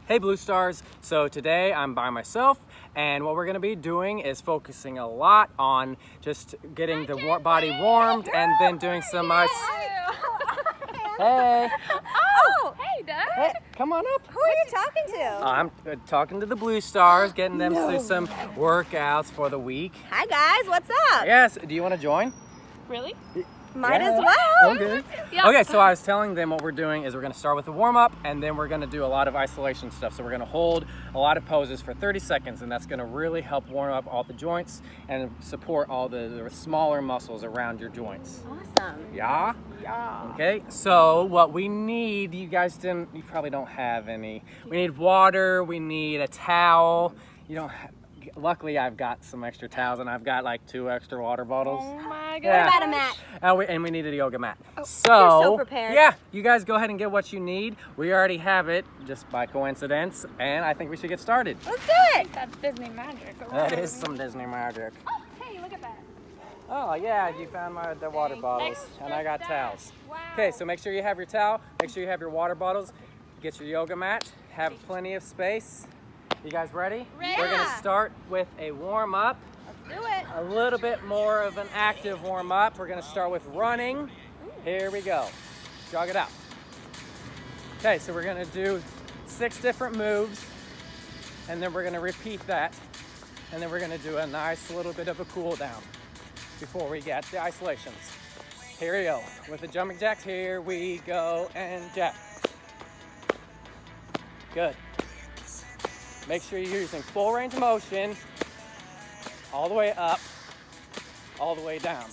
Hey Blue Stars, so today I'm by myself and what we're going to be doing is focusing a lot on just getting the body warmed and then doing some ice. Hey! Oh! Hey, Dad! Hey, come on up. Who are you talking to? I'm talking to the Blue Stars, getting them through some workouts for the week. Hi guys, what's up? Yes, do you want to join? Really? Might Yeah. as well. Okay. Yeah. Okay, so I was telling them what we're doing is we're going to start with a warm-up and then we're going to do a lot of isolation stuff. So we're going to hold a lot of poses for 30 seconds and that's going to really help warm up all the joints and support all the smaller muscles around your joints. Awesome. Yeah? Yeah. Okay, so what we need, you probably don't have any. We need water, we need a towel. Luckily I've got some extra towels and I've got like 2 extra water bottles. Oh my god. Yeah. What about a mat? And we needed a yoga mat. You're so prepared. Yeah, you guys go ahead and get what you need. We already have it, just by coincidence, and I think we should get started. Let's do it. That's Disney magic. That is some Disney magic. Oh, hey, look at that. Oh yeah, you found the water bottles, and I got towels. Wow. Okay, so make sure you have your towel, make sure you have your water bottles, get your yoga mat, have plenty of space. You guys ready? Ready. We're gonna start with a warm-up. Let's do it. A little bit more of an active warm-up. We're gonna start with running. Here we go. Jog it out. Okay, so we're gonna do 6 different moves, and then we're gonna repeat that, and then we're gonna do a nice little bit of a cool down before we get the isolations. Here we go. With the jumping jacks, here we go, and jack. Good. Make sure you're using full range of motion, all the way up, all the way down.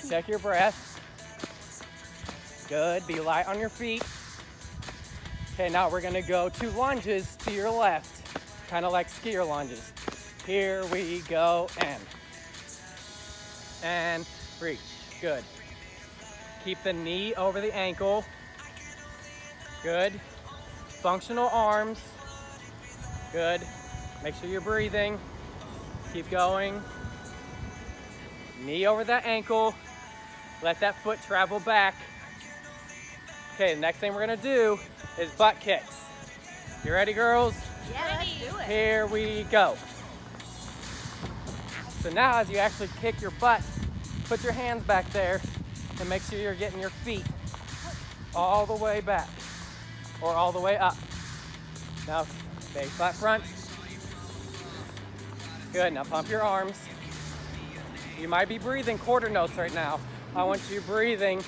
Check your breath. Good, be light on your feet. Okay, now we're gonna go 2 lunges to your left, kind of like skier lunges. Here we go, and reach, good. Keep the knee over the ankle, good. Functional arms, good. Make sure you're breathing. Keep going. Knee over that ankle. Let that foot travel back. Okay, the next thing we're gonna do is butt kicks. You ready, girls? Yeah, let's do it. Here we go. So now as you actually kick your butt, put your hands back there and make sure you're getting your feet all the way back or all the way up. Now, stay flat front. Good, now pump your arms. You might be breathing quarter notes right now. I want you breathing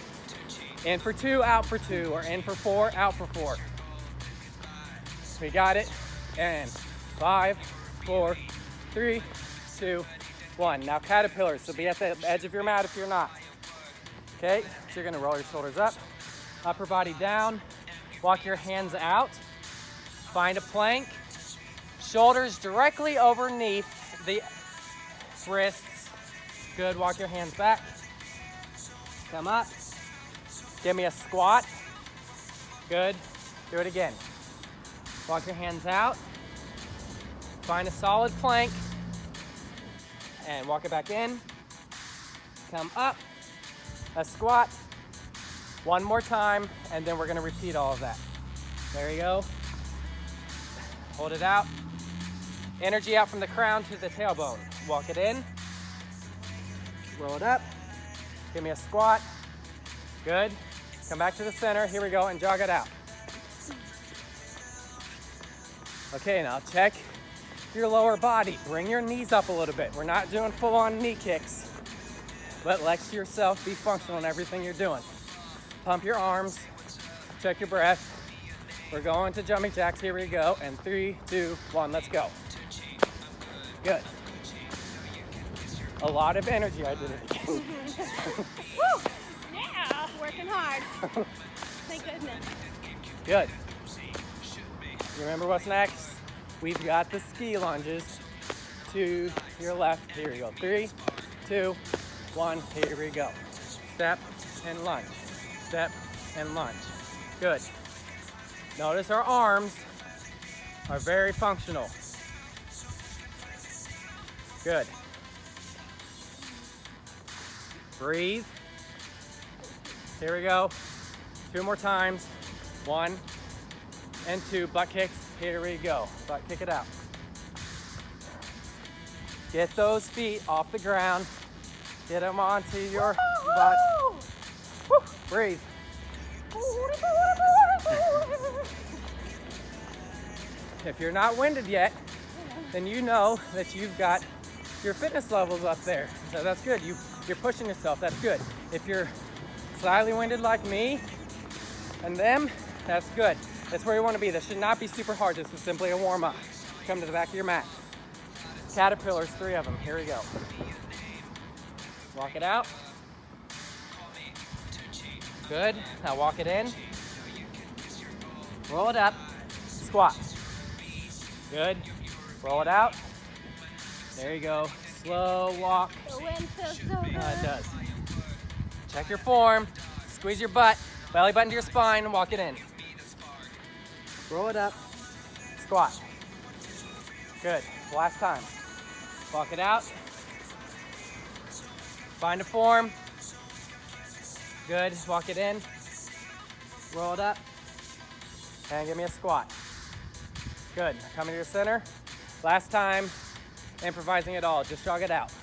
in for 2, out for 2, or in for 4, out for 4. We got it, and 5, 4, 3, 2, 1. Now caterpillars, so be at the edge of your mat if you're not. Okay, so you're gonna roll your shoulders up, upper body down, walk your hands out, find a plank, shoulders directly underneath the wrists. Good, walk your hands back. Come up. Give me a squat. Good, do it again. Walk your hands out. Find a solid plank. And walk it back in. Come up. A squat. One more time, and then we're gonna repeat all of that. There you go. Hold it out. Energy out from the crown to the tailbone. Walk it in. Roll it up. Give me a squat. Good. Come back to the center. Here we go, and jog it out. Okay, now check your lower body. Bring your knees up a little bit. We're not doing full-on knee kicks, but let yourself be functional in everything you're doing. Pump your arms. Check your breath. We're going to jumping jacks. Here we go. And 3, 2, 1, let's go. Good. A lot of energy. I did it again. Woo! Yeah, working hard. Thank goodness. Good. You remember what's next? We've got the ski lunges to your left. Here we go. 3, 2, 1. Here we go. Step and lunge. Step and lunge. Good. Notice our arms are very functional. Good. Breathe. Here we go. 2 more times. 1, and 2 butt kicks. Here we go. Butt kick it out. Get those feet off the ground. Get them onto your butt. Woo. Breathe. If you're not winded yet, then you know that you've got your fitness levels up there. So that's good. You're pushing yourself. That's good. If you're slightly winded like me and them, that's good. That's where you want to be. This should not be super hard. This is simply a warm-up. Come to the back of your mat. Caterpillars, 3 of them. Here we go. Walk it out. Good. Now walk it in. Roll it up. Squat. Good. Roll it out. There you go. Slow walk. The wind feels so good. It does. Check your form. Squeeze your butt. Belly button to your spine and walk it in. Roll it up. Squat. Good. Last time. Walk it out. Find a form. Good. Walk it in. Roll it up. And give me a squat. Good. Come to your center. Last time. Improvising it all. Just jog it out.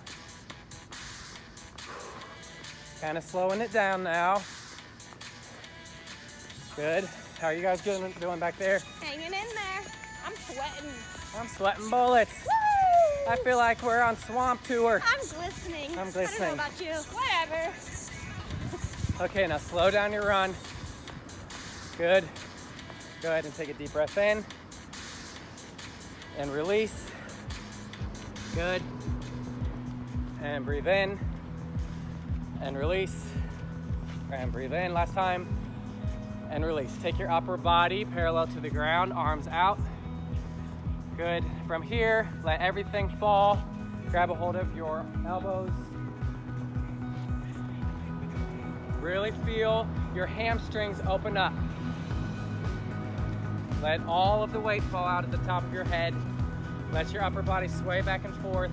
Kind of slowing it down now. Good. How are you guys doing back there? Hanging in there. I'm sweating. I'm sweating bullets. Woo! I feel like we're on swamp tour. I'm glistening. I'm glistening. I don't know about you. Whatever. Okay, now slow down your run. Good. Go ahead and take a deep breath in. And release. Good. And breathe in. And release. And breathe in. Last time. And release. Take your upper body parallel to the ground, arms out. Good. From here, let everything fall. Grab a hold of your elbows. Really feel your hamstrings open up. Let all of the weight fall out at the top of your head. Let your upper body sway back and forth.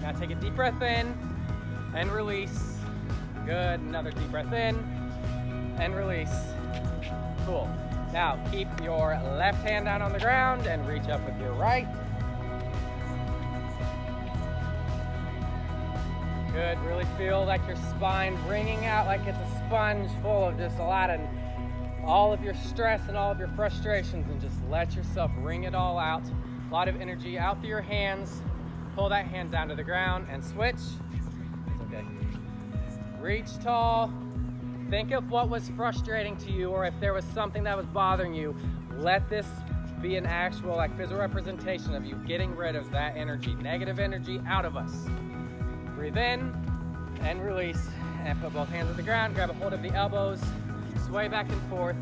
Now take a deep breath in and release. Good. Another deep breath in and release. Cool. Now keep your left hand down on the ground and reach up with your right. Good. Really feel like your spine wringing out like it's a sponge full of just a lot of all of your stress and all of your frustrations, and just let yourself wring it all out. A lot of energy out through your hands. Pull that hand down to the ground and switch. It's okay. Reach tall. Think of what was frustrating to you, or if there was something that was bothering you. Let this be an actual physical representation of you getting rid of that energy, negative energy out of us. Breathe in and release, and put both hands on the ground. Grab a hold of the elbows, sway back and forth.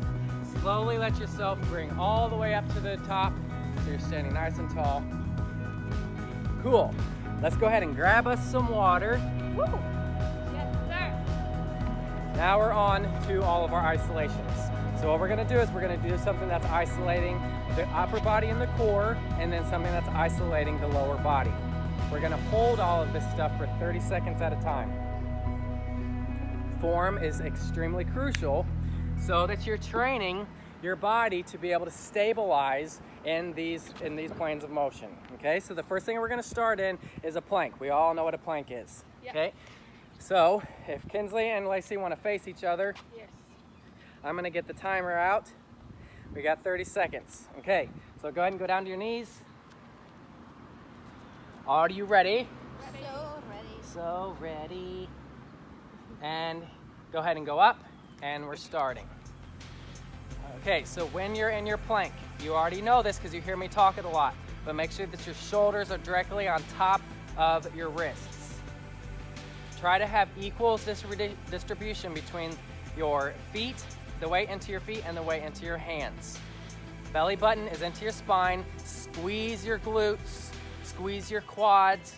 Slowly let yourself bring all the way up to the top so you're standing nice and tall. Cool. Let's go ahead and grab us some water. Woo! Yes, sir. Now we're on to all of our isolations. So what we're gonna do is we're gonna do something that's isolating the upper body and the core, and then something that's isolating the lower body. We're gonna hold all of this stuff for 30 seconds at a time. Form is extremely crucial so that you're training your body to be able to stabilize in these planes of motion. Okay, so the first thing we're gonna start in is a plank. We all know what a plank is. Yep. Okay, so if Kinsley and Lacey wanna face each other, Yes. I'm gonna get the timer out. We got 30 seconds. Okay, so go ahead and go down to your knees. Are you ready? So ready. So ready. And go ahead and go up, and we're starting. Okay, so when you're in your plank, you already know this because you hear me talk it a lot, but make sure that your shoulders are directly on top of your wrists. Try to have equal distribution between your feet, the weight into your feet, and the weight into your hands. Belly button is into your spine. Squeeze your glutes. Squeeze your quads.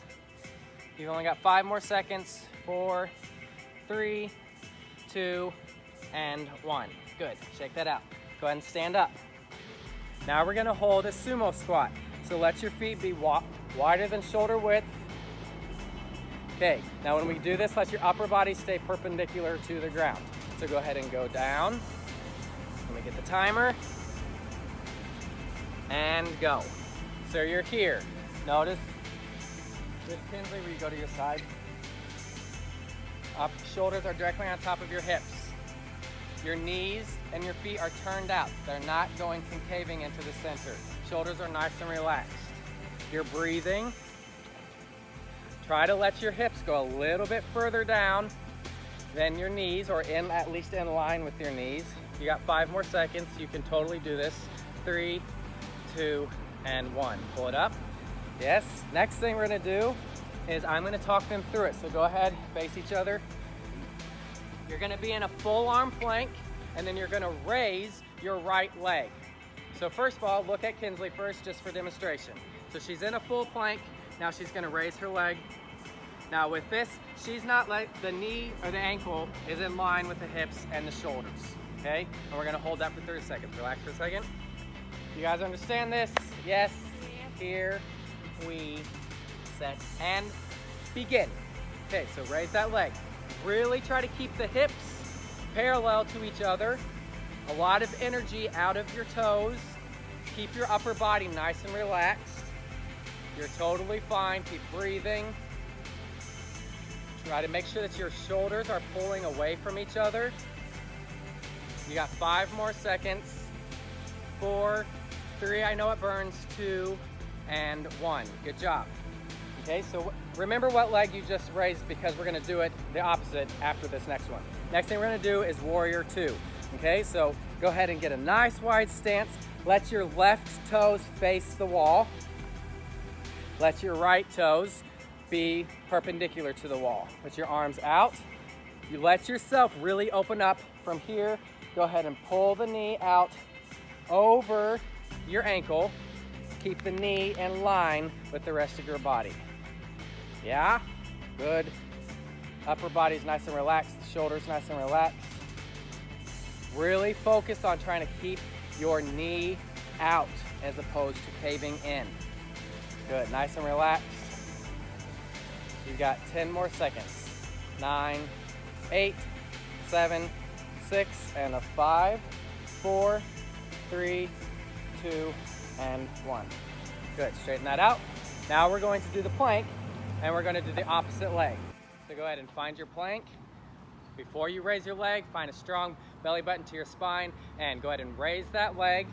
You've only got 5 more seconds. 4, 3, 2, and 1. Good. Shake that out. Go ahead and stand up. Now we're gonna hold a sumo squat. So let your feet be wider than shoulder width. Okay, now when we do this, let your upper body stay perpendicular to the ground. So go ahead and go down. Let me get the timer. and go. So you're here. Notice with Kinsley where you go to your side. Up, shoulders are directly on top of your hips. Your knees and your feet are turned out. They're not going concaving into the center. Shoulders are nice and relaxed. You're breathing. Try to let your hips go a little bit further down than your knees, or at least in line with your knees. You got 5 more seconds. You can totally do this. 3, 2, and 1. Pull it up. Yes. Next thing we're gonna do is I'm gonna talk them through it. So go ahead, face each other. You're gonna be in a full arm plank, and then you're gonna raise your right leg. So first of all, look at Kinsley first, just for demonstration. So she's in a full plank. Now she's gonna raise her leg. Now with this, she's not like the knee or the ankle is in line with the hips and the shoulders, okay? And we're gonna hold that for 30 seconds. Relax for a second. You guys understand this? Yes. Here we set and begin. Okay, so raise that leg. Really try to keep the hips parallel to each other. A lot of energy out of your toes. Keep your upper body nice and relaxed. You're totally fine. Keep breathing. Try to make sure that your shoulders are pulling away from each other. You got 5 more seconds. 4, 3, I know it burns, 2, and 1. Good job. Okay, so remember what leg you just raised, because we're gonna do it the opposite after this next one. Next thing we're gonna do is warrior 2. Okay, so go ahead and get a nice wide stance. Let your left toes face the wall. Let your right toes be perpendicular to the wall. Put your arms out. You let yourself really open up from here. Go ahead and pull the knee out over your ankle. Keep the knee in line with the rest of your body. Yeah? Good. Upper body's nice and relaxed. Shoulders nice and relaxed. Really focus on trying to keep your knee out as opposed to caving in. Good. Nice and relaxed. You've got 10 more seconds. 9, 8, 7, 6, and a 5, 4, 3, 2, and 1. Good. Straighten that out. Now we're going to do the plank, and we're going to do the opposite leg. So go ahead and find your plank. Before you raise your leg, find a strong belly button to your spine, and go ahead and raise that leg.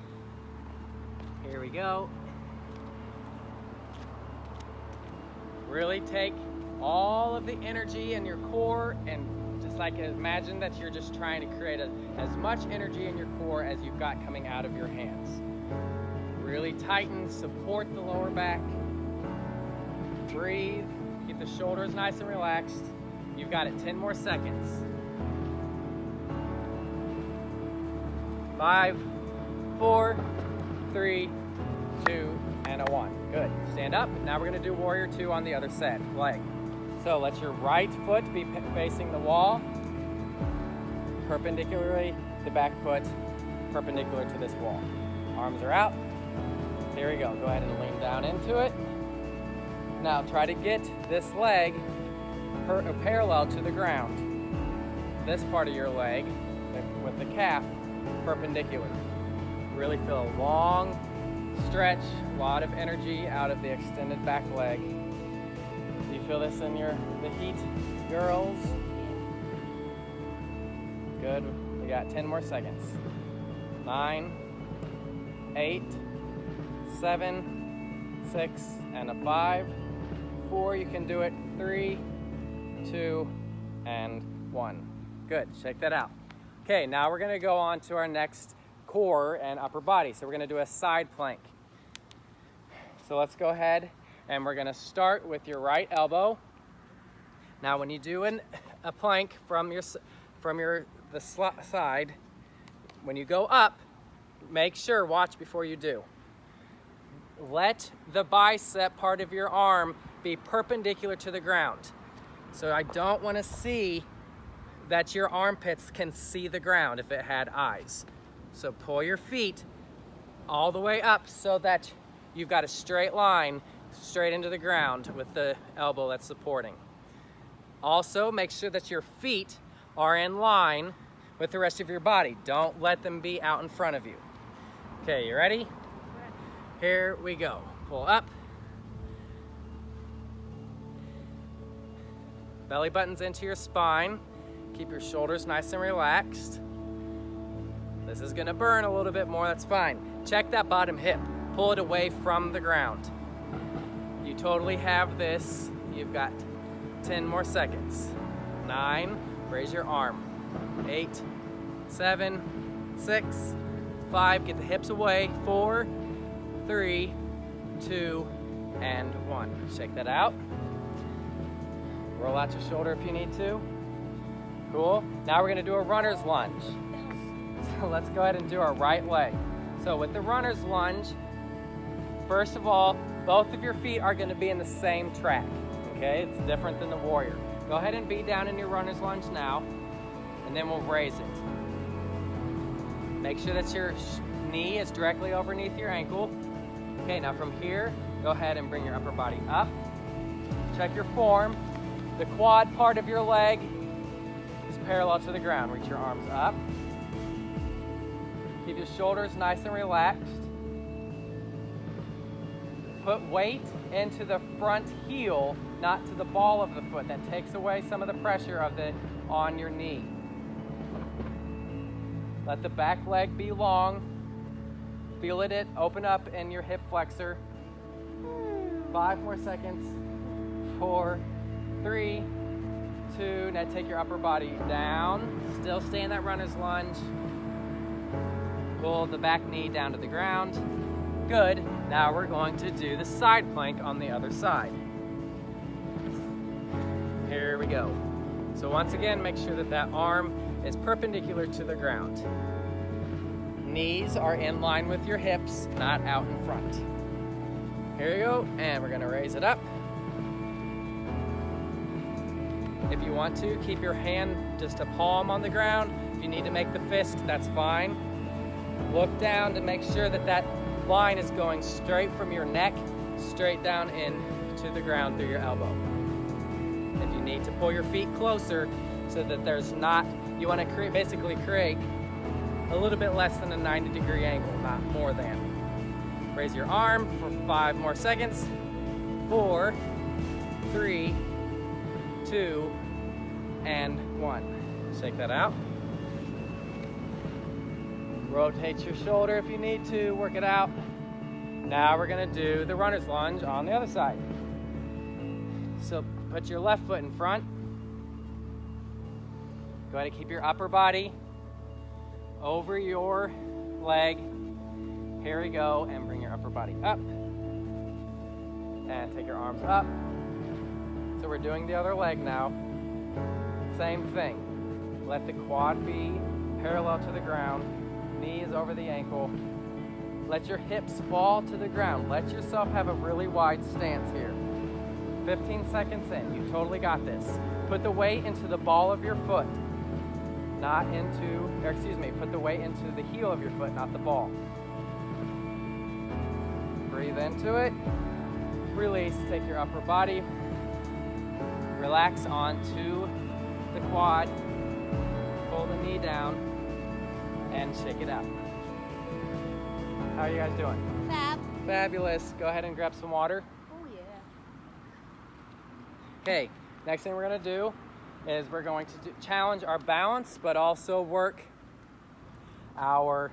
Here we go. Really take all of the energy in your core, and just like imagine that you're just trying to create as much energy in your core as you've got coming out of your hands. Really tighten, support the lower back. Breathe, keep the shoulders nice and relaxed. You've got it. 10 more seconds. 5, 4, 3, 2, and a 1. Good. Stand up. Now we're going to do warrior 2 on the other side leg. So let your right foot be facing the wall, perpendicularly, the back foot perpendicular to this wall. Arms are out. Here we go. Go ahead and lean down into it. Now try to get this leg parallel to the ground. This part of your leg with the calf perpendicular. Really feel a long stretch, a lot of energy out of the extended back leg. Do you feel this in the heat, girls? Good. We got 10 more seconds. 9, 8, 7, 6, and a 5, 4. You can do it. 3, 2, and 1. Good. Shake that out. Okay, now we're going to go on to our next core and upper body. So we're going to do a side plank. So let's go ahead, and we're going to start with your right elbow. Now when you do a plank from the side, when you go up, make sure, watch before you do. Let the bicep part of your arm be perpendicular to the ground. So I don't want to see that your armpits can see the ground if it had eyes. So pull your feet all the way up so that you've got a straight line straight into the ground with the elbow that's supporting. Also, make sure that your feet are in line with the rest of your body. Don't let them be out in front of you. Okay, you ready? Here we go. Pull up. Belly buttons into your spine. Keep your shoulders nice and relaxed. This is gonna burn a little bit more, that's fine. Check that bottom hip. Pull it away from the ground. You totally have this. You've got 10 more seconds. 9, raise your arm. 8, 7, 6, 5, get the hips away. 4, 3, 2, and 1. Shake that out. Roll out your shoulder if you need to. Cool. Now we're gonna do a runner's lunge. So let's go ahead and do our right leg. So with the runner's lunge, first of all, both of your feet are gonna be in the same track, okay? It's different than the warrior. Go ahead and be down in your runner's lunge now, and then we'll raise it. Make sure that your knee is directly underneath your ankle. Okay, now from here, go ahead and bring your upper body up. Check your form. The quad part of your leg is parallel to the ground. Reach your arms up. Keep your shoulders nice and relaxed. Put weight into the front heel, not to the ball of the foot. That takes away some of the pressure of it on your knee. Let the back leg be long. Feel it open up in your hip flexor. 5 more seconds. 4, 3, 2. Now take your upper body down. Still stay in that runner's lunge. Pull the back knee down to the ground. Good. Now we're going to do the side plank on the other side. Here we go. So once again, make sure that that arm is perpendicular to the ground. Knees are in line with your hips, not out in front. Here you go, and we're gonna raise it up. If you want to, keep your hand just a palm on the ground. If you need to make the fist, that's fine. Look down to make sure that that line is going straight from your neck, straight down into the ground through your elbow. If you need to pull your feet closer so that there's not, you want to basically create a little bit less than a 90-degree angle, not more than. Raise your arm for 5 more seconds. 4, 3, 2, and 1. Shake that out. Rotate your shoulder if you need to, work it out. Now we're gonna do the runner's lunge on the other side. So put your left foot in front. Go ahead and keep your upper body over your leg. Here we go, and bring your upper body up. And take your arms up. So we're doing the other leg now. Same thing. Let the quad be parallel to the ground. Knees over the ankle. Let your hips fall to the ground. Let yourself have a really wide stance here. 15 seconds in, you totally got this. Put the weight into the ball of your foot, put the weight into the heel of your foot, not the ball. Breathe into it. Release, take your upper body. Relax onto the quad. Pull the knee down and shake it out. How are you guys doing? Fab. Fabulous. Go ahead and grab some water. Oh yeah. Okay, next thing we're gonna do is we're going to challenge our balance, but also work our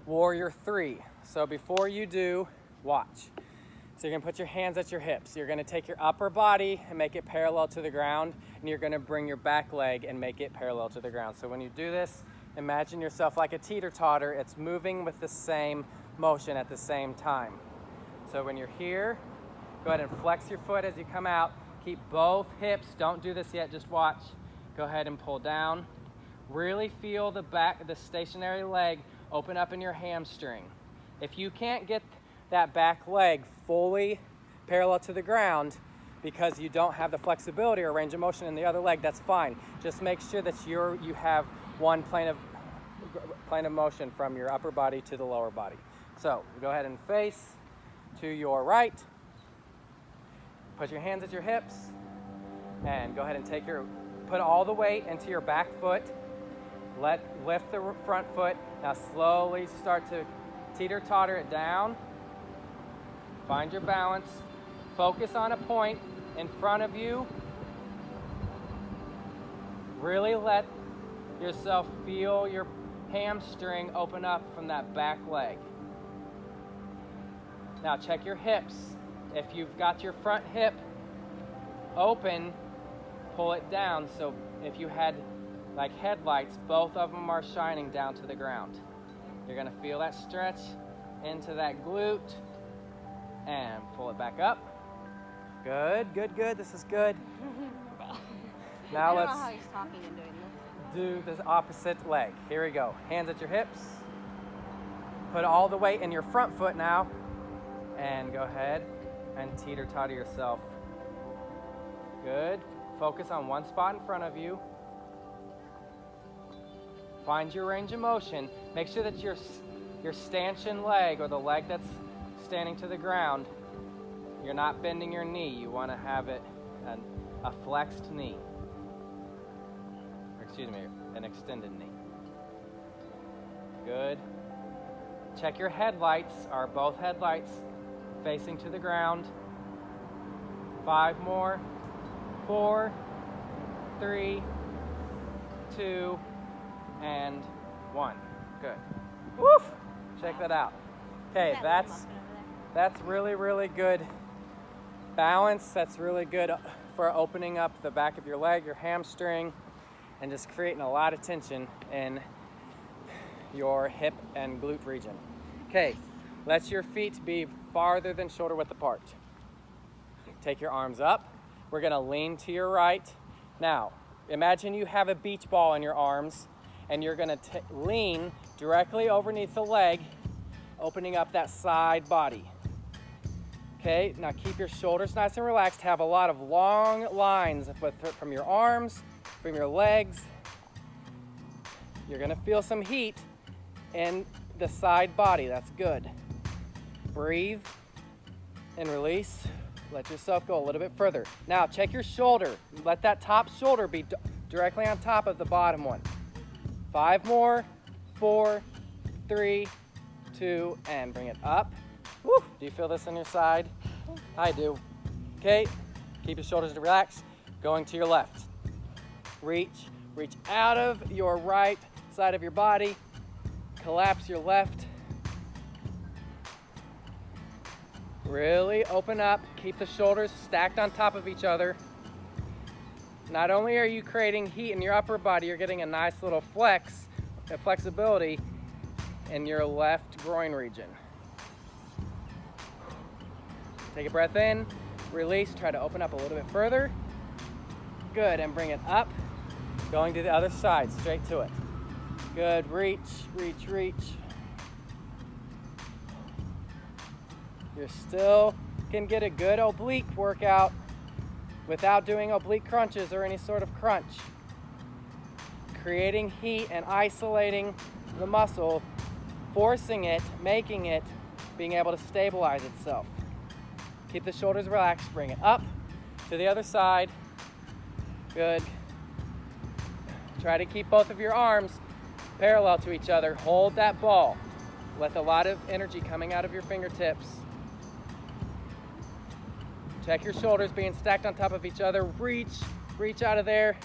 warrior 3. So before you do, watch. So you're gonna put your hands at your hips. You're gonna take your upper body and make it parallel to the ground, and you're gonna bring your back leg and make it parallel to the ground. So when you do this, imagine yourself like a teeter-totter. It's moving with the same motion at the same time. So when you're here, go ahead and flex your foot as you come out. Keep both hips, don't do this yet, just watch. Go ahead and pull down. Really feel the stationary leg open up in your hamstring. If you can't get that back leg fully parallel to the ground because you don't have the flexibility or range of motion in the other leg, that's fine. Just make sure that you have one plane of motion from your upper body to the lower body. So go ahead and face to your right. Put your hands at your hips and go ahead and put all the weight into your back foot. Lift the front foot. Now slowly start to teeter-totter it down. Find your balance. Focus on a point in front of you. Really let yourself feel your hamstring open up from that back leg. Now check your hips. If you've got your front hip open, pull it down. So if you had like headlights, both of them are shining down to the ground. You're gonna feel that stretch into that glute and pull it back up. Good, good, good. This is good. Now I don't let's know how he's talking and doing this. do the opposite leg. Here we go. Hands at your hips. Put all the weight in your front foot now. And go ahead and teeter-totter yourself. Good. Focus on one spot in front of you. Find your range of motion. Make sure that your stanchion leg, or the leg that's standing to the ground, you're not bending your knee. You want to have it a flexed knee. Or excuse me, an extended knee. Good. Check your headlights. Are both headlights facing to the ground? 5 more. 4, 3, 2, and 1. Good. Woof! Check that out. Okay, that's really, really good balance. That's really good for opening up the back of your leg, your hamstring, and just creating a lot of tension in your hip and glute region. Okay, let your feet be farther than shoulder width apart. Take your arms up. We're gonna lean to your right. Now, imagine you have a beach ball in your arms, and you're gonna lean directly underneath the leg, opening up that side body. Okay, now keep your shoulders nice and relaxed. Have a lot of long lines from your arms, from your legs. You're gonna feel some heat in the side body. That's good. Breathe and release. Let yourself go a little bit further. Now check your shoulder. Let that top shoulder be directly on top of the bottom one. 5 more. 4, 3, 2, and bring it up. Woo! Do you feel this on your side? I do. Okay, keep your shoulders relaxed. Going to your left. Reach out of your right side of your body. Collapse your left. Really open up. Keep the shoulders stacked on top of each other. Not only are you creating heat in your upper body, you're getting a nice little flexibility in your left groin region. Take a breath in, release, try to open up a little bit further. Good, and bring it up. Going to the other side, straight to it. Good, reach. You still can get a good oblique workout without doing oblique crunches or any sort of crunch. Creating heat and isolating the muscle, forcing it, making it, being able to stabilize itself. Keep the shoulders relaxed, bring it up to the other side. Good. Try to keep both of your arms parallel to each other. Hold that ball with a lot of energy coming out of your fingertips. Check your shoulders being stacked on top of each other. Reach out of there.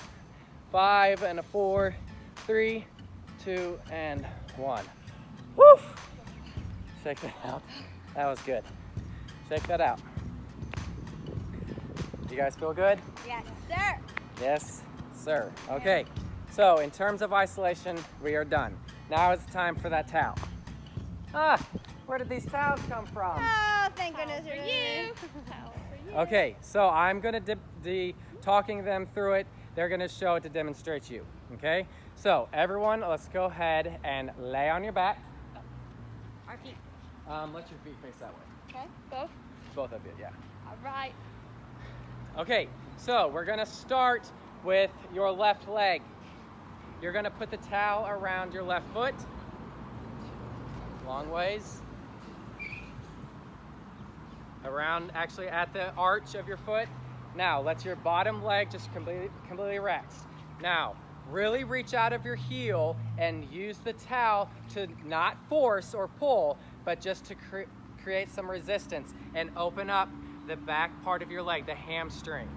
5 and a 4, 3, 2, and 1. Woo! Shake that out. That was good. Shake that out. You guys feel good? Yes, sir. Yes, sir. Okay, so in terms of isolation, we are done. Now it's time for that towel. Where did these towels come from? Oh, thank goodness for you. Okay, so I'm gonna be talking them through it. They're gonna show it to demonstrate you, okay? So everyone, let's go ahead and lay on your back. Our feet. Let your feet face that way. Okay. Both? Both of you, yeah. All right. Okay, so we're gonna start with your left leg. You're gonna put the towel around your left foot. Long ways. Around, actually at the arch of your foot. Now, let your bottom leg just completely rest. Now, really reach out of your heel and use the towel to not force or pull, but just to create some resistance and open up the back part of your leg, the hamstring.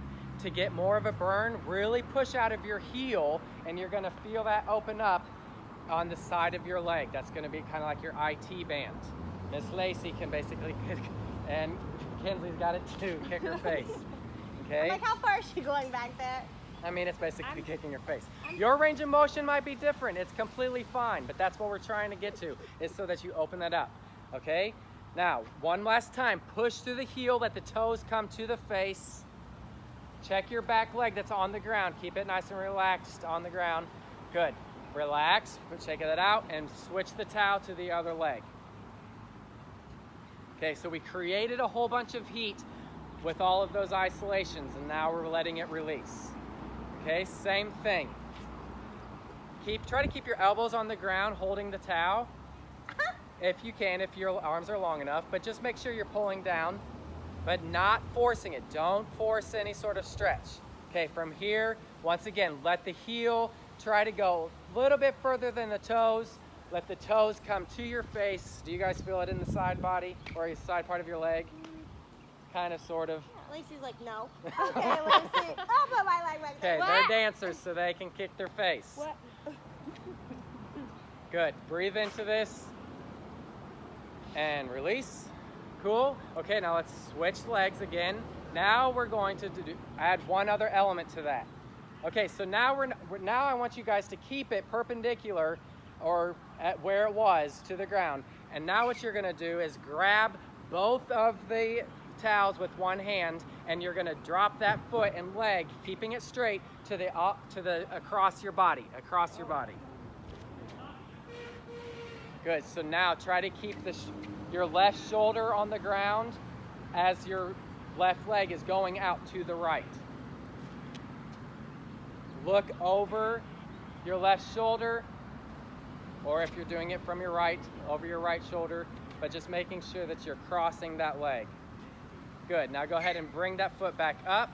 To get more of a burn, really push out of your heel, and you're gonna feel that open up on the side of your leg. That's gonna be kind of like your IT band. Miss Lacey can basically kick, and Kinsley's got it too, kick her face. Okay? Like, how far is she going back there? I mean, it's basically kicking your face. Your range of motion might be different. It's completely fine, but that's what we're trying to get to, is so that you open that up, okay? Now, one last time, push through the heel, let the toes come to the face. Check your back leg that's on the ground. Keep it nice and relaxed on the ground. Good. Relax, shake that out, and switch the towel to the other leg. Okay, so we created a whole bunch of heat with all of those isolations, and now we're letting it release. Okay, same thing. Try to keep your elbows on the ground holding the towel. If you can, if your arms are long enough, but just make sure you're pulling down, but not forcing it. Don't force any sort of stretch. Okay, from here, once again, let the heel try to go a little bit further than the toes. Let the toes come to your face. Do you guys feel it in the side body or the side part of your leg? Kind of, sort of. Lacey's like, no. Okay, Lacey. I'll put my leg back there. Okay, they're dancers, so they can kick their face. What? Good. Breathe into this and release. Cool. Okay, now let's switch legs again. Now we're going to add one other element to that. Okay, so now I want you guys to keep it perpendicular or at where it was to the ground. And now what you're going to do is grab both of the towels with one hand, and you're going to drop that foot and leg, keeping it straight to the across your body. Good. So now try to keep your left shoulder on the ground as your left leg is going out to the right. Look over your left shoulder, or if you're doing it from your right, over your right shoulder, but just making sure that you're crossing that leg. Good. Now go ahead and bring that foot back up.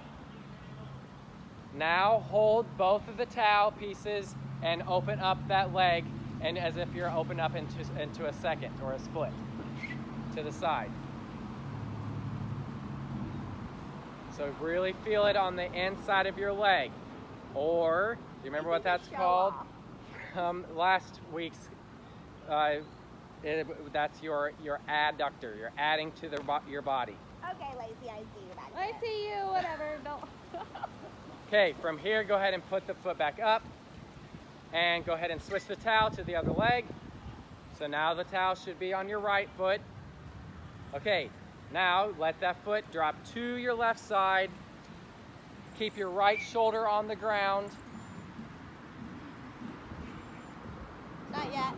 Now hold both of the towel pieces and open up that leg, and as if you're open up into a second or a split to the side. So really feel it on the inside of your leg. Or, do you remember what that's called? Last week's, that's your adductor. You're adding to your body. Okay, Lacey, I see you back I there. see you, whatever. Don't. Okay, from here, go ahead and put the foot back up. And go ahead and switch the towel to the other leg. So now the towel should be on your right foot. Okay, now let that foot drop to your left side. Keep your right shoulder on the ground. Not yet.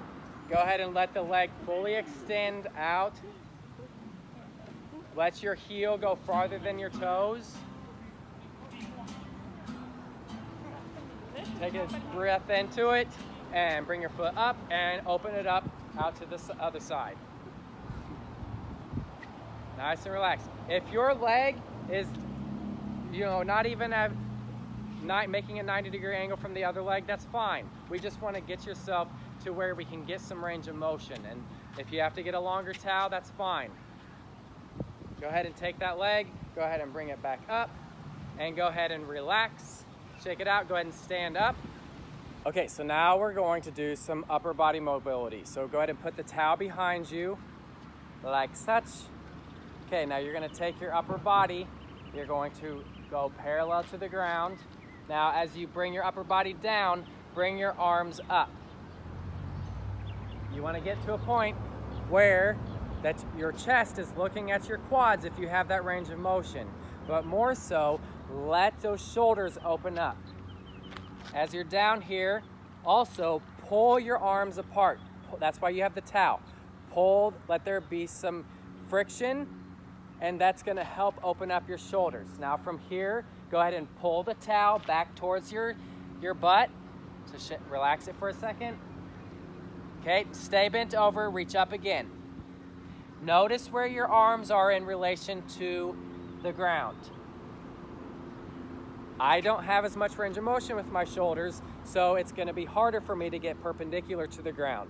Go ahead and let the leg fully extend out. Let your heel go farther than your toes. Take a breath into it and bring your foot up and open it up out to the other side. Nice and relaxed. If your leg is, not even not making a 90-degree angle from the other leg, that's fine. We just want to get yourself to where we can get some range of motion. And if you have to get a longer towel, that's fine. Go ahead and take that leg, go ahead and bring it back up, and go ahead and relax. Shake it out, go ahead and stand up. Okay, so now we're going to do some upper body mobility. So go ahead and put the towel behind you, like such. Okay, now you're gonna take your upper body, you're going to go parallel to the ground. Now as you bring your upper body down, bring your arms up. You wanna get to a point where your chest is looking at your quads if you have that range of motion. But more so, let those shoulders open up. As you're down here, also pull your arms apart. That's why you have the towel. Pull, let there be some friction, and that's gonna help open up your shoulders. Now from here, go ahead and pull the towel back towards your butt. So relax it for a second. Okay, stay bent over, reach up again. Notice where your arms are in relation to the ground. I don't have as much range of motion with my shoulders, so it's gonna be harder for me to get perpendicular to the ground.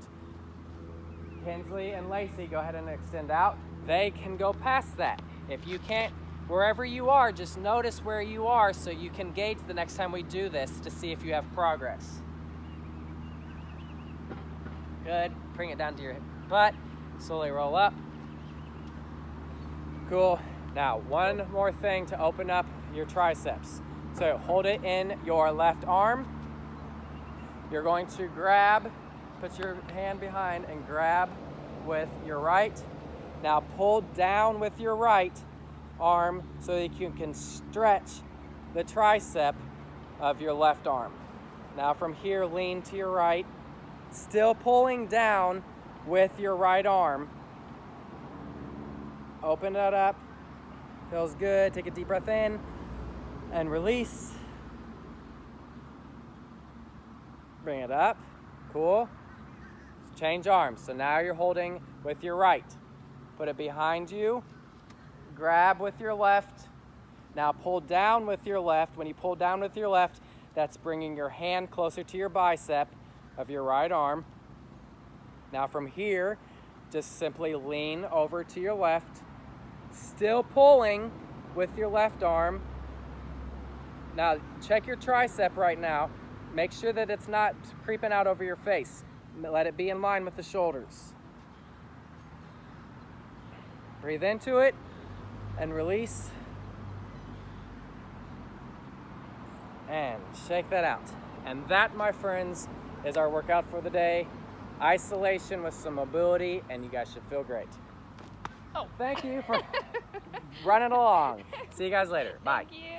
Kinsley and Lacey, go ahead and extend out. they can go past that. If you can't, wherever you are, just notice where you are so you can gauge the next time we do this to see if you have progress. Good. Bring it down to your butt. Slowly roll up. Cool. Now, one more thing to open up your triceps. So hold it in your left arm. You're going to grab, put your hand behind and grab with your right. Now pull down with your right arm so that you can stretch the tricep of your left arm. Now from here, lean to your right, still pulling down with your right arm. Open it up, feels good. Take a deep breath in and release. Bring it up, cool. Change arms, so now you're holding with your right. Put it behind you, grab with your left. Now pull down with your left. When you pull down with your left, that's bringing your hand closer to your bicep of your right arm. Now from here, just simply lean over to your left, still pulling with your left arm. Now check your tricep right now. Make sure that it's not creeping out over your face. Let it be in line with the shoulders. Breathe into it and release. And shake that out. And that, my friends, is our workout for the day. Isolation with some mobility, and you guys should feel great. Oh, thank you for running along. See you guys later. Bye. Thank you.